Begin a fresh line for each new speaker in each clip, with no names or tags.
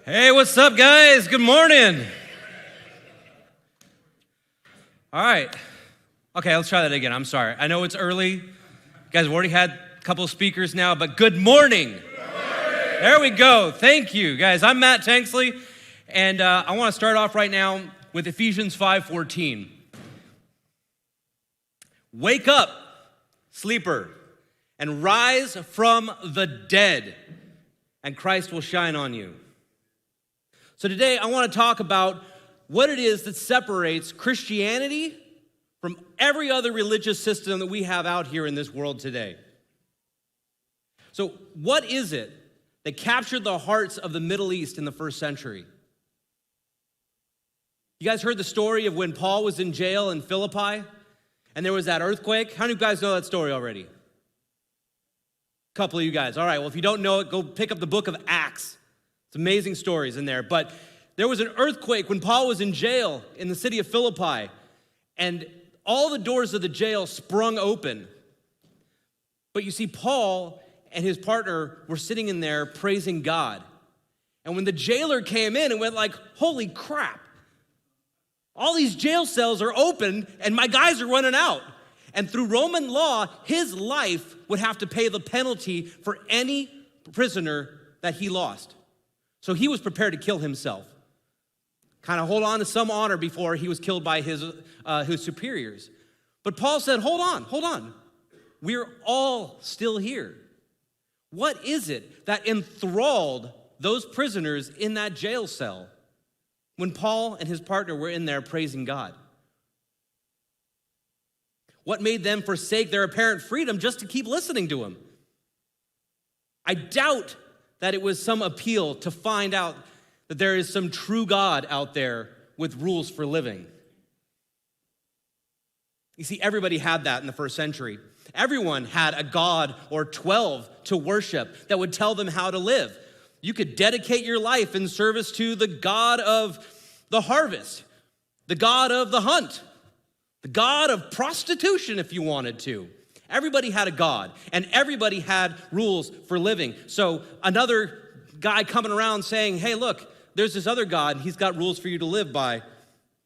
Hey, what's up, guys? Good morning. All right. Okay, let's try that again. I'm sorry. I know it's early. You guys have already had a couple of speakers now, but good morning. Good morning. There we go. Thank you, guys. I'm Matt Tanksley, and I want to start off right now with Ephesians 5:14. Wake up, sleeper, and rise from the dead, and Christ will shine on you. So today I want to talk about what it is that separates Christianity from every other religious system that we have out here in this world today. So what is it that captured the hearts of the Middle East in the first century? You guys heard the story of when Paul was in jail in Philippi and there was that earthquake? How many of you guys know that story already? A couple of you guys. All right, well, if you don't know it, go pick up the book of Acts. It's amazing stories in there. But there was an earthquake when Paul was in jail in the city of Philippi, and all the doors of the jail sprung open. But you see, Paul and his partner were sitting in there praising God. And when the jailer came in and went like, holy crap, all these jail cells are open and my guys are running out. And through Roman law, his life would have to pay the penalty for any prisoner that he lost. So he was prepared to kill himself, kind of hold on to some honor before he was killed by his superiors. But Paul said, hold on. We're all still here. What is it that enthralled those prisoners in that jail cell when Paul and his partner were in there praising God? What made them forsake their apparent freedom just to keep listening to him? I doubt that it was some appeal to find out that there is some true God out there with rules for living. You see, everybody had that in the first century. Everyone had a God or 12 to worship that would tell them how to live. You could dedicate your life in service to the God of the harvest, the God of the hunt, the God of prostitution if you wanted to. Everybody had a God, and everybody had rules for living. So another guy coming around saying, hey, look, there's this other God, and he's got rules for you to live by.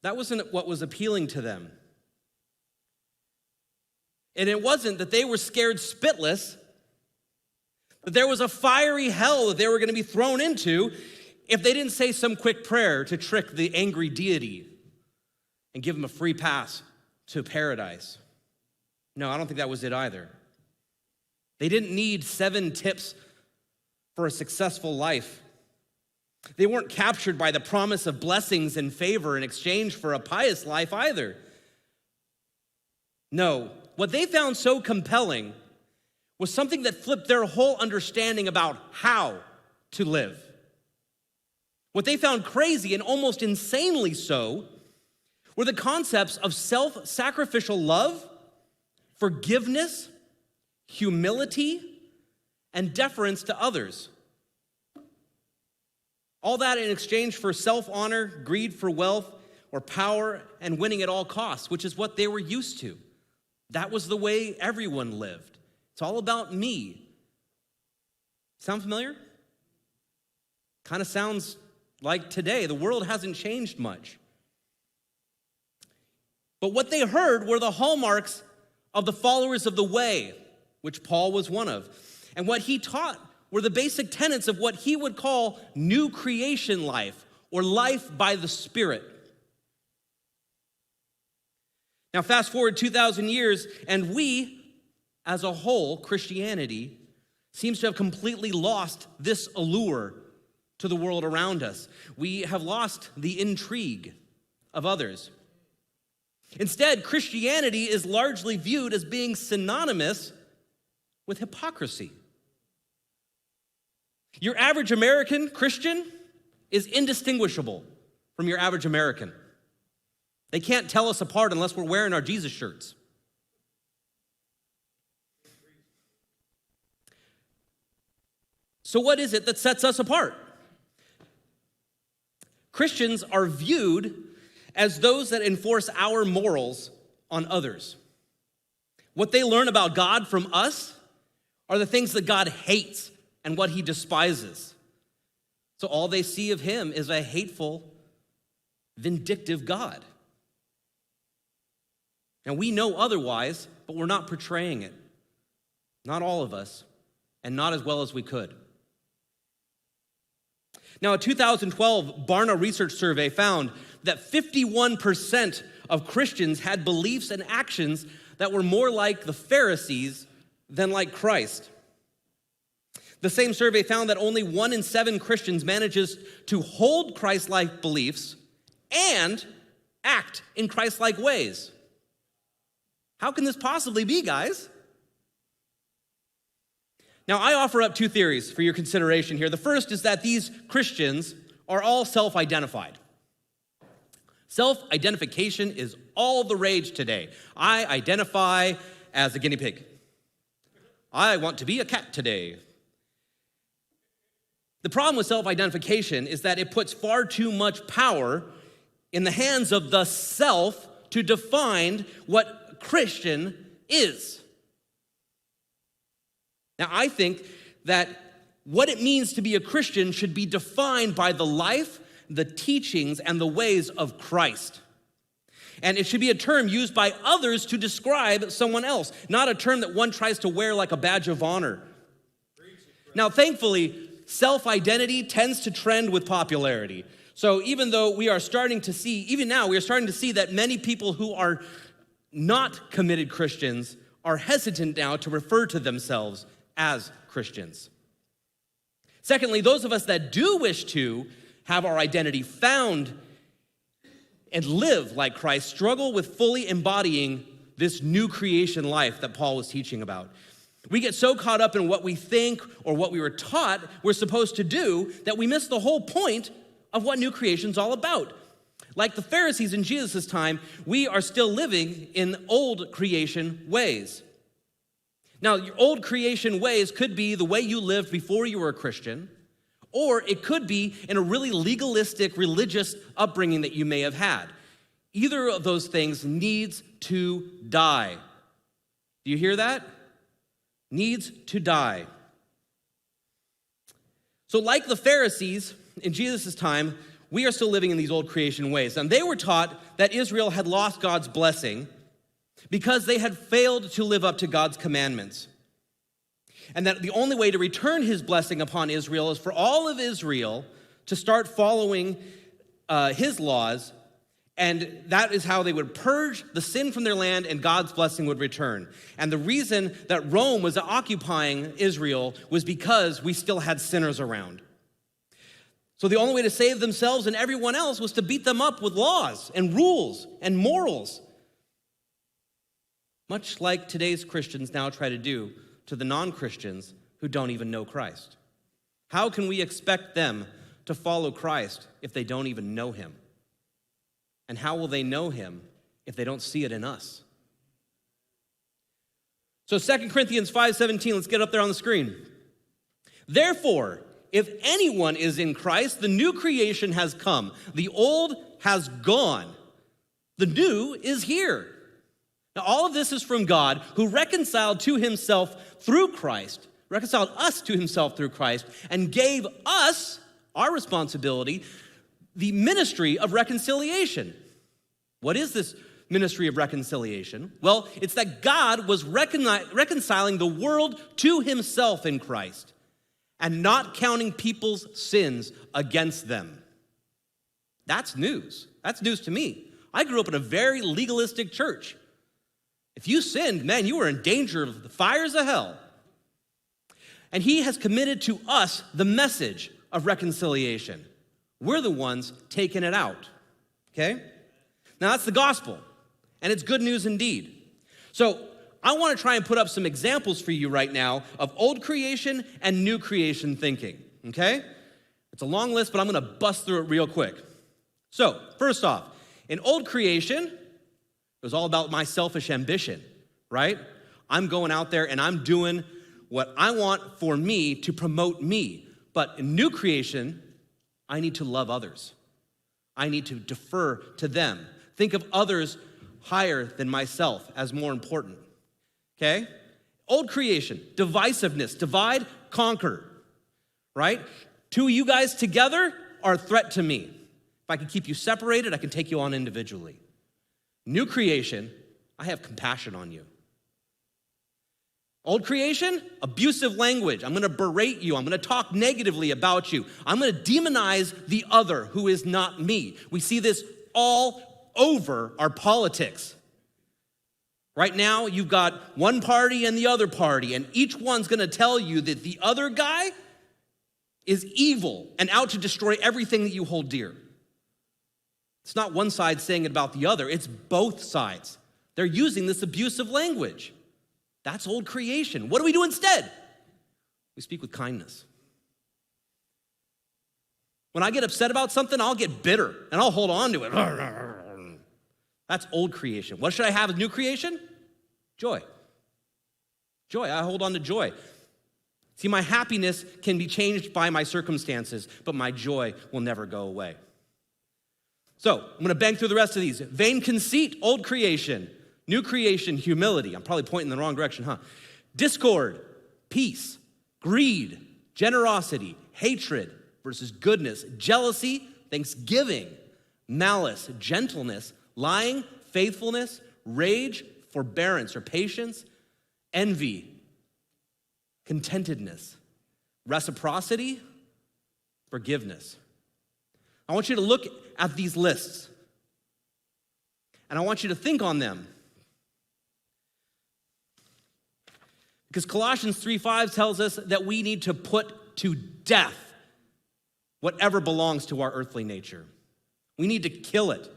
That wasn't what was appealing to them. And it wasn't that they were scared spitless, that there was a fiery hell that they were going to be thrown into if they didn't say some quick prayer to trick the angry deity and give him a free pass to paradise. No, I don't think that was it either. They didn't need 7 tips for a successful life. They weren't captured by the promise of blessings and favor in exchange for a pious life either. No, what they found so compelling was something that flipped their whole understanding about how to live. What they found crazy and almost insanely so were the concepts of self-sacrificial love, forgiveness, humility, and deference to others. All that in exchange for self-honor, greed for wealth, or power, and winning at all costs, which is what they were used to. That was the way everyone lived. It's all about me. Sound familiar? Kind of sounds like today. The world hasn't changed much. But what they heard were the hallmarks of the followers of the way, which Paul was one of. And what he taught were the basic tenets of what he would call new creation life, or life by the Spirit. Now fast forward 2,000 years, and we, as a whole, Christianity, seems to have completely lost this allure to the world around us. We have lost the intrigue of others. Instead, Christianity is largely viewed as being synonymous with hypocrisy. Your average American Christian is indistinguishable from your average American. They can't tell us apart unless we're wearing our Jesus shirts. So what is it that sets us apart? Christians are viewed as those that enforce our morals on others. What they learn about God from us are the things that God hates and what he despises. So all they see of him is a hateful, vindictive God. And we know otherwise, but we're not portraying it. Not all of us, and not as well as we could. Now, a 2012 Barna research survey found that 51% of Christians had beliefs and actions that were more like the Pharisees than like Christ. The same survey found that only 1 in 7 Christians manages to hold Christ-like beliefs and act in Christ-like ways. How can this possibly be, guys? Now, I offer up 2 theories for your consideration here. The first is that these Christians are all self-identified. Self-identification is all the rage today. I identify as a guinea pig. I want to be a cat today. The problem with self-identification is that it puts far too much power in the hands of the self to define what Christian is. Now, I think that what it means to be a Christian should be defined by the life, the teachings, and the ways of Christ. And it should be a term used by others to describe someone else, not a term that one tries to wear like a badge of honor. Now, thankfully, self-identity tends to trend with popularity. So even though we are starting to see, even now, we are starting to see that many people who are not committed Christians are hesitant now to refer to themselves as Christians. Secondly, those of us that do wish to have our identity found and live like Christ struggle with fully embodying this new creation life that Paul was teaching about. We get so caught up in what we think or what we were taught we're supposed to do that we miss the whole point of what new creation's all about. Like the Pharisees in Jesus' time, we are still living in old creation ways. Now, your old creation ways could be the way you lived before you were a Christian, or it could be in a really legalistic, religious upbringing that you may have had. Either of those things needs to die. Do you hear that? Needs to die. So like the Pharisees in Jesus' time, we are still living in these old creation ways. And they were taught that Israel had lost God's blessing because they had failed to live up to God's commandments. And that the only way to return his blessing upon Israel is for all of Israel to start following his laws, and that is how they would purge the sin from their land and God's blessing would return. And the reason that Rome was occupying Israel was because we still had sinners around. So the only way to save themselves and everyone else was to beat them up with laws and rules and morals. Much like today's Christians now try to do to the non-Christians who don't even know Christ. How can we expect them to follow Christ if they don't even know him? And how will they know him if they don't see it in us? So 2 Corinthians 5:17, let's get up there on the screen. Therefore, if anyone is in Christ, the new creation has come. The old has gone. The new is here. Now, all of this is from God, who reconciled to himself through Christ, reconciled us to himself through Christ, and gave us, our responsibility, the ministry of reconciliation. What is this ministry of reconciliation? Well, it's that God was reconciling the world to himself in Christ and not counting people's sins against them. That's news. That's news to me. I grew up in a very legalistic church. If you sinned, man, you were in danger of the fires of hell. And he has committed to us the message of reconciliation. We're the ones taking it out, okay? Now, that's the gospel, and it's good news indeed. So I want to try and put up some examples for you right now of old creation and new creation thinking, okay? It's a long list, but I'm going to bust through it real quick. So, first off, in old creation, it was all about my selfish ambition, right? I'm going out there and I'm doing what I want for me to promote me. But in new creation, I need to love others. I need to defer to them. Think of others higher than myself as more important, okay? Old creation, divisiveness, divide, conquer, right? Two of you guys together are a threat to me. If I can keep you separated, I can take you on individually. New creation, I have compassion on you. Old creation, abusive language. I'm going to berate you. I'm going to talk negatively about you. I'm going to demonize the other who is not me. We see this all over our politics. Right now, you've got one party and the other party, and each one's going to tell you that the other guy is evil and out to destroy everything that you hold dear. It's not one side saying it about the other. It's both sides. They're using this abusive language. That's old creation. What do we do instead? We speak with kindness. When I get upset about something, I'll get bitter and I'll hold on to it. That's old creation. What should I have as new creation? Joy. Joy. I hold on to joy. See, my happiness can be changed by my circumstances, but my joy will never go away. So I'm going to bang through the rest of these. Vain conceit, old creation. New creation, humility. I'm probably pointing in the wrong direction, huh? Discord, peace, greed, generosity, hatred versus goodness, jealousy, thanksgiving, malice, gentleness, lying, faithfulness, rage, forbearance or patience, envy, contentedness, reciprocity, forgiveness. I want you to look at these lists, and I want you to think on them. Because Colossians 3:5 tells us that we need to put to death whatever belongs to our earthly nature. We need to kill it.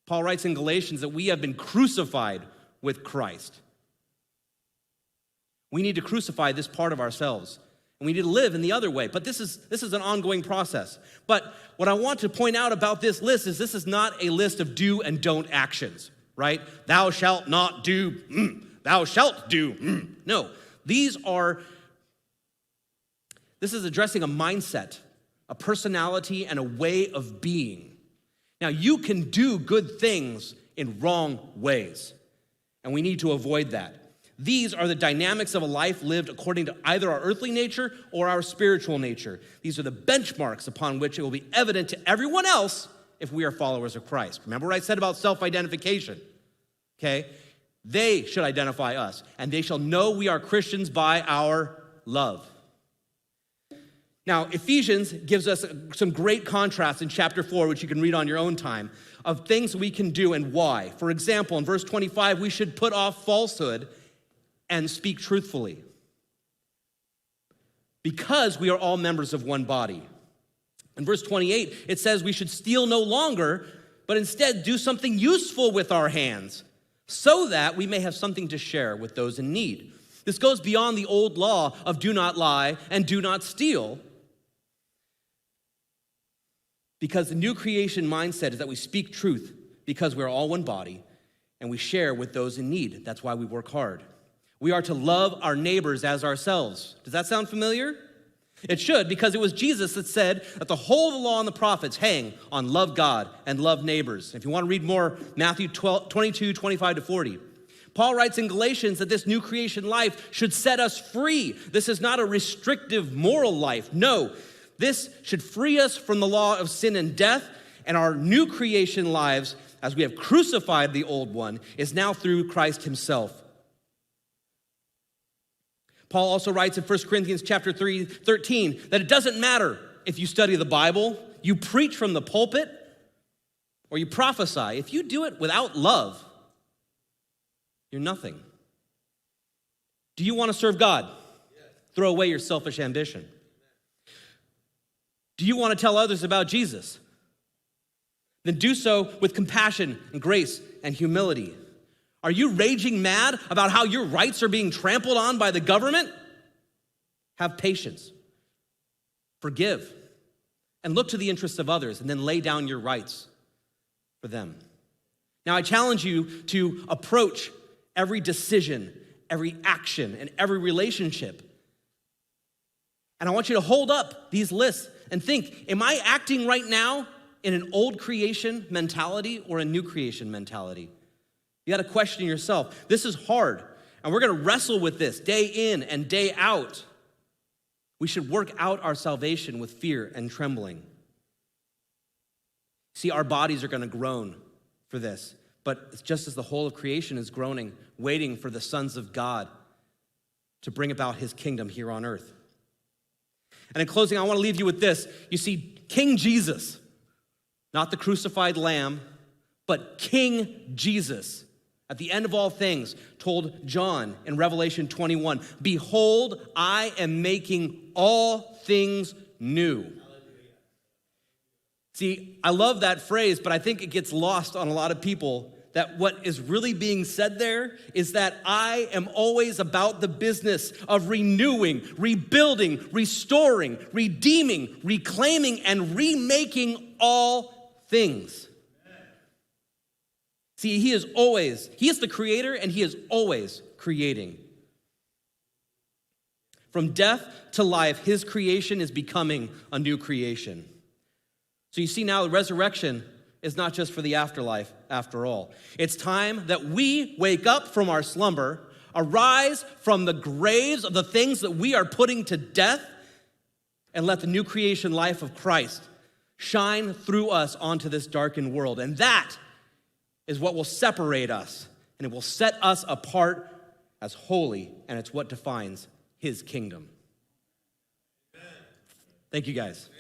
Paul writes in Galatians that we have been crucified with Christ. We need to crucify this part of ourselves, and we need to live in the other way. But this is an ongoing process. But what I want to point out about this list is this is not a list of do and don't actions, right? Thou shalt not do, thou shalt do. No, this is addressing a mindset, a personality, and a way of being. Now, you can do good things in wrong ways, and we need to avoid that. These are the dynamics of a life lived according to either our earthly nature or our spiritual nature. These are the benchmarks upon which it will be evident to everyone else if we are followers of Christ. Remember what I said about self-identification, okay? They should identify us, and they shall know we are Christians by our love. Now, Ephesians gives us some great contrasts in chapter 4, which you can read on your own time, of things we can do and why. For example, in verse 25, we should put off falsehood and speak truthfully, because we are all members of one body. In verse 28, it says we should steal no longer, but instead do something useful with our hands, so that we may have something to share with those in need. This goes beyond the old law of do not lie and do not steal, because the new creation mindset is that we speak truth because we're all one body and we share with those in need. That's why we work hard. We are to love our neighbors as ourselves. Does that sound familiar? It should, because it was Jesus that said that the whole of the law and the prophets hang on love God and love neighbors. If you want to read more, Matthew 22, 25 to 40. Paul writes in Galatians that this new creation life should set us free. This is not a restrictive moral life. No, this should free us from the law of sin and death, and our new creation lives, as we have crucified the old one, is now through Christ himself. Paul also writes in 1 Corinthians chapter 13 that it doesn't matter if you study the Bible, you preach from the pulpit, or you prophesy. If you do it without love, you're nothing. Do you want to serve God? Yes. Throw away your selfish ambition. Do you want to tell others about Jesus? Then do so with compassion and grace and humility. Are you raging mad about how your rights are being trampled on by the government? Have patience. Forgive. And look to the interests of others, and then lay down your rights for them. Now, I challenge you to approach every decision, every action, and every relationship. And I want you to hold up these lists and think, am I acting right now in an old creation mentality or a new creation mentality? You got to question yourself. This is hard, and we're going to wrestle with this day in and day out. We should work out our salvation with fear and trembling. See, our bodies are going to groan for this, but it's just as the whole of creation is groaning, waiting for the sons of God to bring about his kingdom here on earth. And in closing, I want to leave you with this. You see, King Jesus, not the crucified lamb, but King Jesus, at the end of all things, told John in Revelation 21, "Behold, I am making all things new." See, I love that phrase, but I think it gets lost on a lot of people that what is really being said there is that I am always about the business of renewing, rebuilding, restoring, redeeming, reclaiming, and remaking all things. See, he is the creator, and he is always creating. From death to life, his creation is becoming a new creation. So you see now, the resurrection is not just for the afterlife, after all. It's time that we wake up from our slumber, arise from the graves of the things that we are putting to death, and let the new creation life of Christ shine through us onto this darkened world. And that is what will separate us, and it will set us apart as holy, and it's what defines his kingdom. Amen. Thank you, guys.